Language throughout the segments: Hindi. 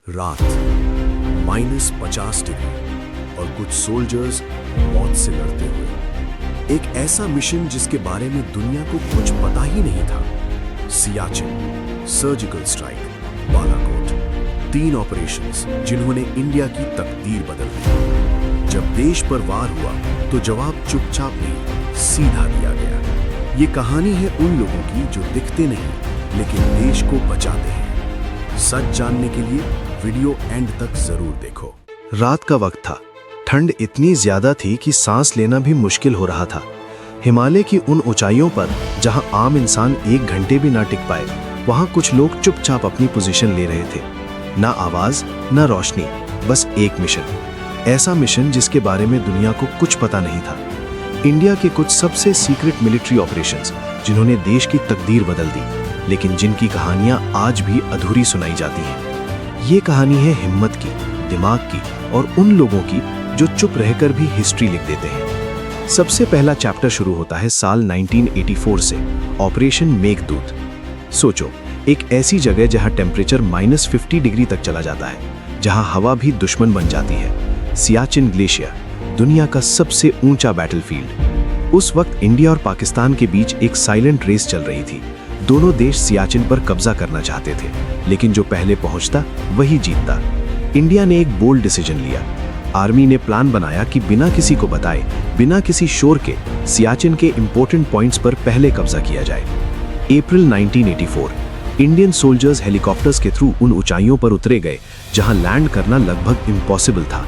रात -50 डिग्री और कुछ सोल्जर्स मौत से लड़ते हुए। एक ऐसा मिशन जिसके बारे में दुनिया को कुछ पता ही नहीं था। Siachen, surgical strike, Balakot, 3 operations जिन्होंने इंडिया की तकदीर बदल दी। जब देश पर वार हुआ तो जवाब चुपचाप नहीं, सीधा दिया गया। ये कहानी है उन लोगों की जो दिखते नहीं लेकिन देश को बचाते हैं। सच जानने के लिए वीडियो एंड तक जरूर देखो। रात का वक्त था। ठंड इतनी ज्यादा थी कि सांस लेना भी मुश्किल हो रहा था। हिमालय की उन ऊंचाइयों पर जहां आम इंसान 1 घंटे भी ना टिक पाए, वहां कुछ लोग चुपचाप अपनी पोजीशन ले रहे थे। ना आवाज, ना रोशनी, बस एक मिशन। ऐसा मिशन जिसके बारे में दुनिया को कुछ पता नहीं था। इंडिया के कुछ सबसे सीक्रेट मिलिट्री ऑपरेशंस जिन्होंने देश की तकदीर बदल दी, लेकिन जिनकी कहानियां आज भी अधूरी सुनाई जाती हैं। ये कहानी है हिम्मत की, दिमाग की और उन लोगों की जो चुप रहकर भी हिस्ट्री लिख देते हैं। सबसे पहला चैप्टर शुरू होता है साल 1984 से, ऑपरेशन मेघदूत। सोचो, एक ऐसी जगह जहां टेम्परेचर -50 डिग्री तक चला जाता है, जहां हवा भी दुश्मन बन जाती है। सियाचिन ग्लेशियर, दुनिया का सबसे ऊंचा बैटलफील्ड। उस वक्त इंडिया और पाकिस्तान के बीच एक साइलेंट रेस चल रही थी। दोनों देश सियाचिन पर कब्जा करना चाहते थे, लेकिन जो पहले पहुंचता वही जीतता। इंडिया ने एक बोल्ड डिसीजन लिया। आर्मी ने प्लान बनाया कि बिना किसी को बताए, बिना किसी शोर के सियाचिन के इंपॉर्टेंट पॉइंट्स पर पहले कब्जा किया जाए। अप्रैल 1984, इंडियन सोल्जर्स हेलीकॉप्टर्स के थ्रू उन ऊंचाइयों पर उतरे गए जहां लैंड करना लगभग इम्पॉसिबल था।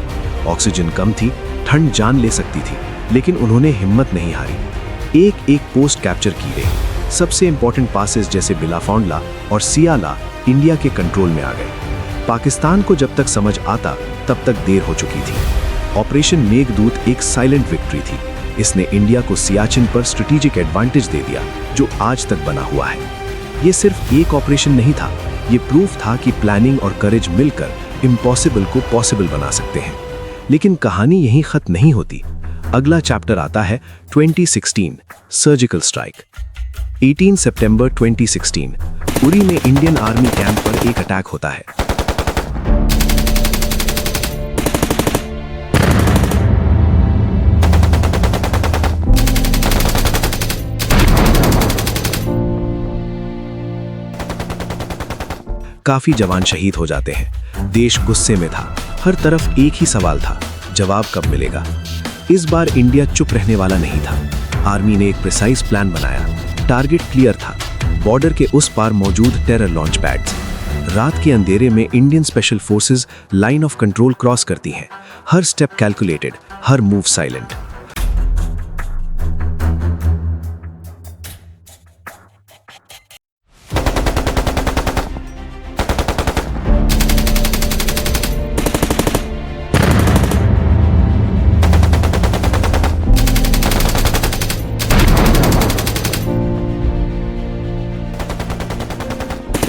ऑक्सीजन कम थी, ठंड जान ले सकती थी, लेकिन उन्होंने हिम्मत नहीं हारी। एक एक पोस्ट कैप्चर की गई। सबसे इंपॉर्टेंट पासेस जैसे बिलाफौंडला और सियाला इंडिया के कंट्रोल में आ गए। पाकिस्तान को जब तक समझ आता तब तक देर हो चुकी थी। ऑपरेशन मेघदूत एक साइलेंट विक्ट्री थी। इसने इंडिया को सियाचिन पर स्ट्रेटेजिक एडवांटेज दे दिया जो आज तक बना हुआ है। ये सिर्फ एक ऑपरेशन नहीं था, ये प्रूफ था कि प्लानिंग और करेज मिलकर इम्पॉसिबल को पॉसिबल बना सकते हैं। लेकिन कहानी यहीं खत्म नहीं होती। अगला चैप्टर आता है 2016, सर्जिकल स्ट्राइक। 18 सितंबर 2016, उरी में इंडियन आर्मी कैंप पर एक अटैक होता है। काफी जवान शहीद हो जाते हैं। देश गुस्से में था। हर तरफ एक ही सवाल था, जवाब कब मिलेगा। इस बार इंडिया चुप रहने वाला नहीं था। आर्मी ने एक प्रिसाइज प्लान बनाया। टारगेट क्लियर था, बॉर्डर के उस पार मौजूद टेरर लॉन्च पैड्स। रात के अंधेरे में Indian special forces line of control cross करती हैं। हर स्टेप कैलकुलेटेड, हर मूव साइलेंट।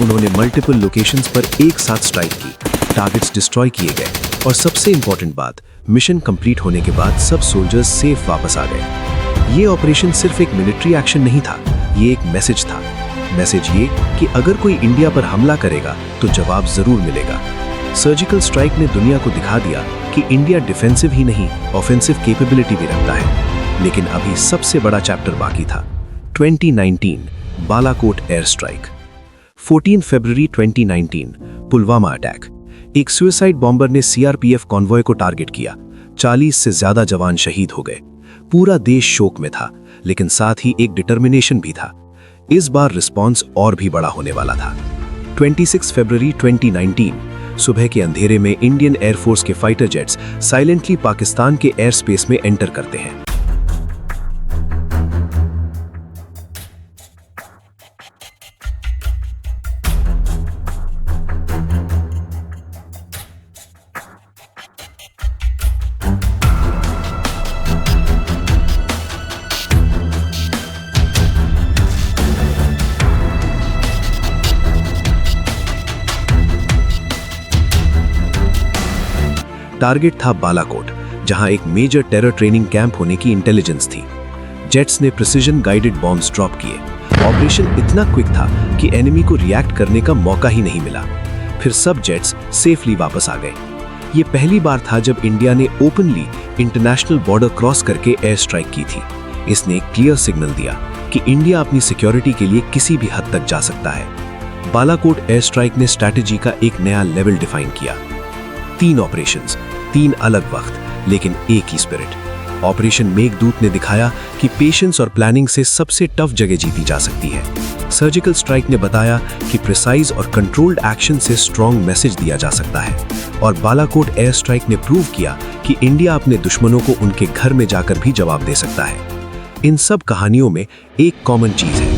उन्होंने मल्टीपल लोकेशंस पर एक साथ स्ट्राइक की। टारगेट्स डिस्ट्रॉय किए गए और सबसे इंपॉर्टेंट बात, मिशन कंप्लीट होने के बाद सब सोल्जर्स सेफ वापस आ गए। ये ऑपरेशन सिर्फ एक मिलिट्री एक्शन नहीं था, ये एक मैसेज था। मैसेज ये कि अगर कोई इंडिया पर हमला करेगा तो जवाब जरूर मिलेगा। सर्जिकल स्ट्राइक ने दुनिया को दिखा दिया कि इंडिया डिफेंसिव ही नहीं, ऑफेंसिव कैपेबिलिटी भी रखता है। लेकिन अभी सबसे बड़ा चैप्टर बाकी था। 2019, बालाकोट एयर स्ट्राइक। 14 फरवरी 2019, पुलवामा अटैक। एक सुसाइड बॉम्बर ने सीआरपीएफ कॉन्वॉय को टारगेट किया। 40 से ज्यादा जवान शहीद हो गए। पूरा देश शोक में था, लेकिन साथ ही एक डिटर्मिनेशन भी था। इस बार रिस्पॉन्स और भी बड़ा होने वाला था। 26 फरवरी 2019, सुबह के अंधेरे में इंडियन एयरफोर्स के फाइटर जेट्स साइलेंटली पाकिस्तान के एयर स्पेस में एंटर करते हैं। टारगेट था बालाकोट, जहां एक मेजर टेरर ट्रेनिंग कैंप होने की इंटेलिजेंस थी। जेट्स ने प्रिसिजन गाइडेड बॉम्ब्स ड्रॉप किए। ऑपरेशन इतना क्विक था कि एनिमी को रिएक्ट करने का मौका ही नहीं मिला। फिर सब जेट्स सेफली वापस आ गए। ये पहली बार था जब इंडिया ने ओपनली इंटरनेशनल बॉर्डर क्रॉस करके एयर स्ट्राइक की थी। इसने एक क्लियर सिग्नल दिया कि इंडिया अपनी सिक्योरिटी के लिए किसी भी हद तक जा सकता है। बालाकोट एयर स्ट्राइक ने स्ट्रैटेजी का एक नया लेवल डिफाइन किया। 3 ऑपरेशंस, 3 अलग वक्त, लेकिन एक ही स्पिरिट। ऑपरेशन मेघदूत ने दिखाया कि पेशेंस और प्लानिंग से सबसे टफ जगह जीती जा सकती है। सर्जिकल स्ट्राइक ने बताया कि प्रिसाइज और कंट्रोल्ड एक्शन से स्ट्रॉन्ग मैसेज दिया जा सकता है। और बालाकोट एयर स्ट्राइक ने प्रूव किया कि इंडिया अपने दुश्मनों को उनके घर में जाकर भी जवाब दे सकता है। इन सब कहानियों में एक कॉमन चीज है,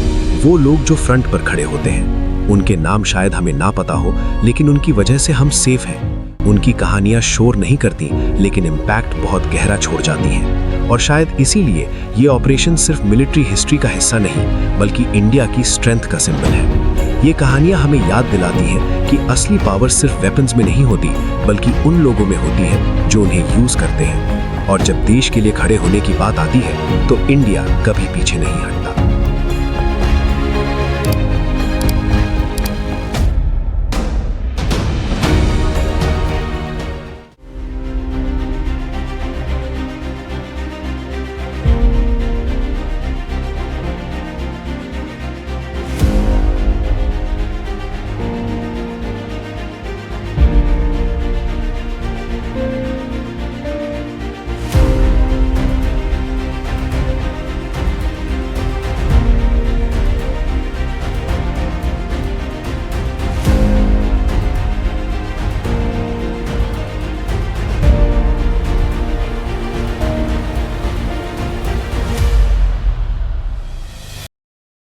वो लोग जो फ्रंट पर खड़े होते हैं। उनके नाम शायद हमें ना पता हो, लेकिन उनकी वजह से हम सेफ हैं। उनकी कहानियां शोर नहीं करती, लेकिन इम्पैक्ट बहुत गहरा छोड़ जाती हैं। और शायद इसीलिए ये ऑपरेशन सिर्फ मिलिट्री हिस्ट्री का हिस्सा नहीं, बल्कि इंडिया की स्ट्रेंथ का सिंबल है। ये कहानियां हमें याद दिलाती हैं कि असली पावर सिर्फ वेपन्स में नहीं होती, बल्कि उन लोगों में होती है जो उन्हें यूज करते हैं। और जब देश के लिए खड़े होने की बात आती है, तो इंडिया कभी पीछे नहीं हटता।